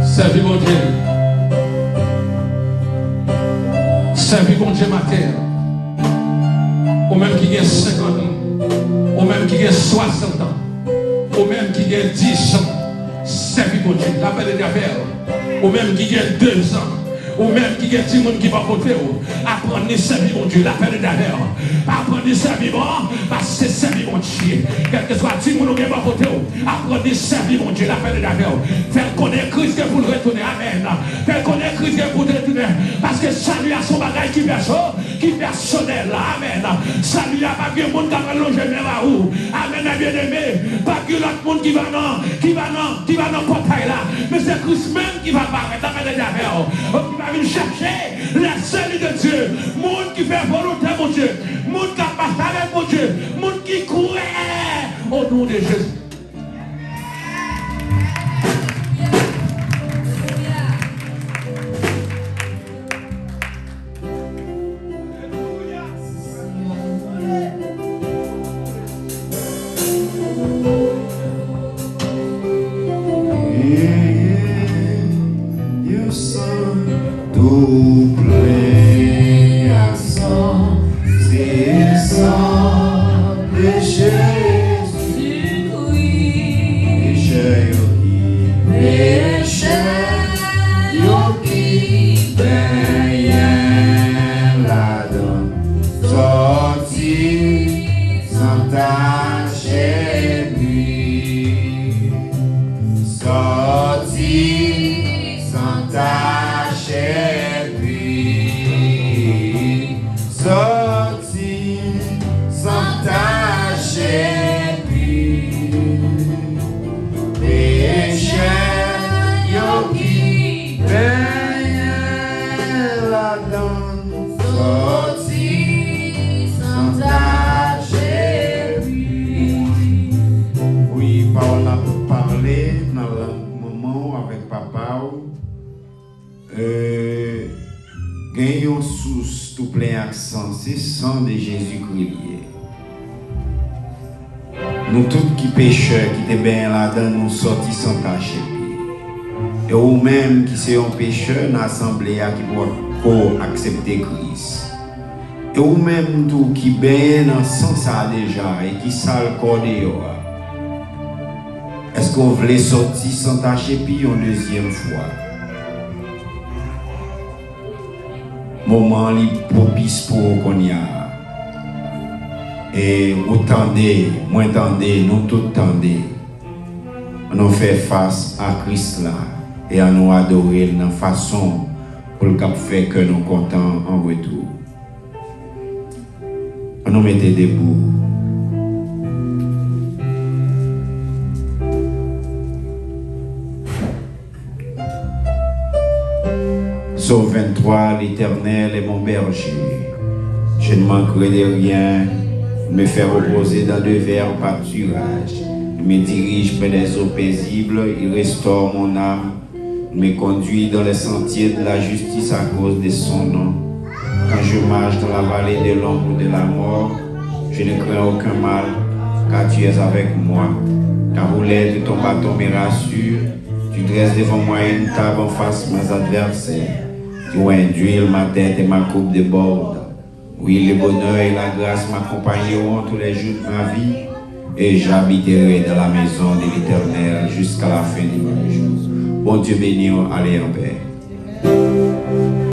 Servis mon Dieu. Servis mon Dieu ma terre. Ou même qui a 50 ans. Ou même qui a 60 ans. Ou même qui a 10 ans. Servis mon Dieu. L'appel est affaire. Ou même qui a 2 ans. Ou même qui a 10 monde qui va voter. Apprendre à servir mon Dieu. L'appel est d'affaire. Apprendre à servir parce que c'est servir mon Dieu. Quel que soit 10 monde qui va voter. Apprendre à servir mon Dieu. L'appel est d'affaire. Faire connaître Christ pour le retourner. Amen. Faire connaître Christ pour le retourner. Parce que salut à son bagage qui personnel. Amen. Salut à pas que le monde qui va longer même à où. Amen. Bien aimé. Pas que l'autre monde qui va dans portail là. Mais c'est Christ même qui va paraître. L'appel est d'affaire. Qui va venir chercher la salut de Dieu. Monde qui fait volonté mon Dieu. Monde qui passe avec mon Dieu. Monde qui croit au nom de Jésus. Tout plein à sang, c'est sang de Jésus, péché yoki, ben la donne, sorti sans tâche et nuit, sorti sans tâche et nuit, sorti sans tâche et nuit, péché yoki, ben la donne, sorti sans tâche et nuit. Oui, Paola peut parler dans le moment avec papa. Gagnons sous tout plein accent, c'est sang de Jésus-Christ. Nous tous qui pécheurs, qui étaient bien là-dedans, nous sortis sans tâche. Et vous-même qui sont pécheurs dans l'assemblée qui pour accepter Christ. Et vous-même tout qui bien dans sans ça déjà et qui sale corps dehors. Est-ce qu'on voulait sortir sans tâche puis une deuxième fois? Moment propice pour qu'on y a. Et vous tendez, moi tendez, nous tous tendez. On fait face à Christ là et à nous adorer de façon pour le cap fait que nous contents en retour. On nous mettez debout. Psaume 23, l'Éternel est mon berger. Je ne manquerai de rien. Il me fait reposer dans de verts pâturages. Il me dirige près des eaux paisibles. Il restaure mon âme. Il me conduit dans les sentiers de la justice à cause de son nom. Quand je marche dans la vallée de l'ombre de la mort, je ne crains aucun mal, car tu es avec moi. Ta roulette de ton bâton me rassure. Tu dresses devant moi une table en face de mes adversaires. Tu induis ma tête et ma coupe déborde. Oui, le bonheur et la grâce m'accompagneront tous les jours de ma vie, et j'habiterai dans la maison de l'Éternel jusqu'à la fin de mes jours. Bon Dieu béni, allez en paix.